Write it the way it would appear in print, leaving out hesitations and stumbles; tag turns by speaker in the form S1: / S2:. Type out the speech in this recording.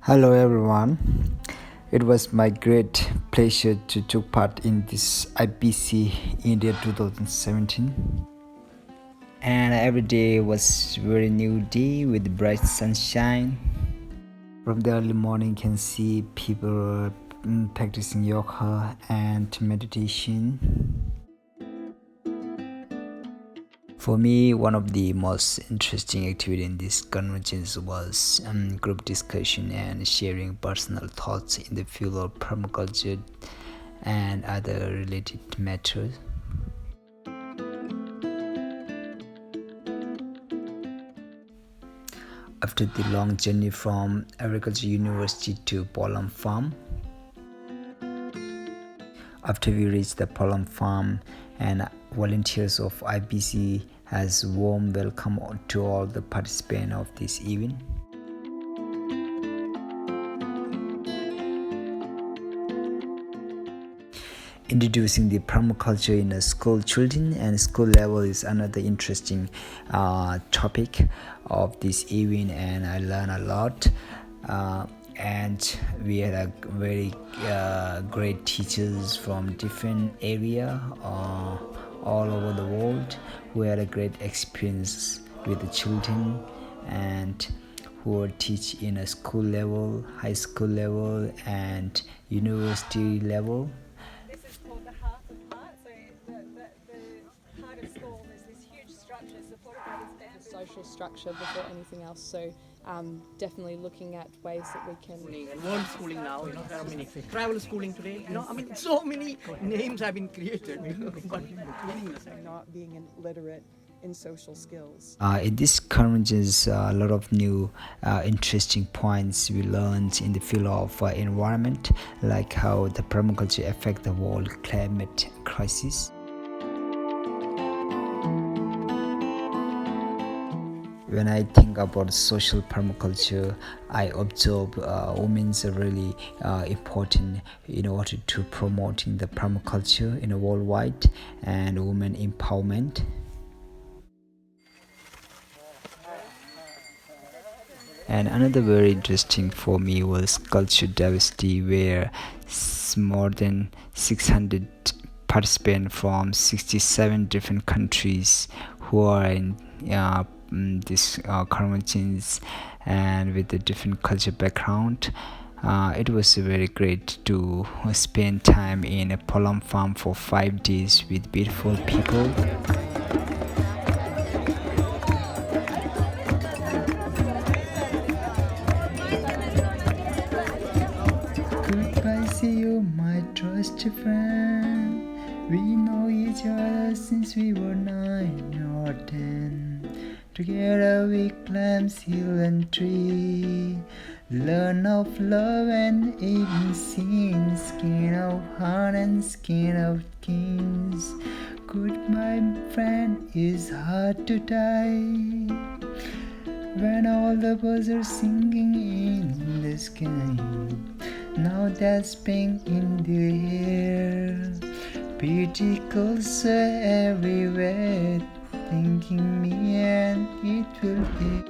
S1: Hello everyone. It was my great pleasure to take part in this IPC India 2017. And every day was very new day with bright sunshine. From the early morning you can see people practicing yoga and meditation. For me, one of the most interesting activity in this convergence was group discussion and sharing personal thoughts in the field of permaculture and other related matters. After the long journey from Agriculture University to Pollen Farm, after we reached the Pollen Farm, and volunteers of IPC has warm welcome to all the participants of this event. Introducing the permaculture in the school children and school level is another interesting topic of this event, and I learned a lot. And we had a very great teachers from different area all over the world who had a great experience with the children and who would teach in a school level, high school level and university level.
S2: This is called the heart of heart. So the heart of school is this huge structure supported by this bamboo. Social structure before anything else. So definitely looking at ways that we can.
S3: World schooling now, there are many travel schooling today. So many names have been created. But
S4: not being illiterate in social skills.
S1: In this convergence, a lot of new interesting points we learned in the field of environment, like how the permaculture affect the world climate crisis. When I think about social permaculture, I observe women are really important in order to promoting the permaculture in a worldwide and women empowerment. And another very interesting for me was culture diversity, where more than 600 participants from 67 different countries who are in this conventions and with a different culture background. It was very great to spend time in a pollen farm for 5 days with beautiful people. Goodbye, see you, my trusty friend. We know each other since we were 9 or 10. Together we climb hill and tree, learn of love and even sing, skin of heart and skin of kings. Goodbye, friend, is hard to die when all the birds are singing in the sky. Now that's spring in the air, pretty close everywhere, thinking me and it will be.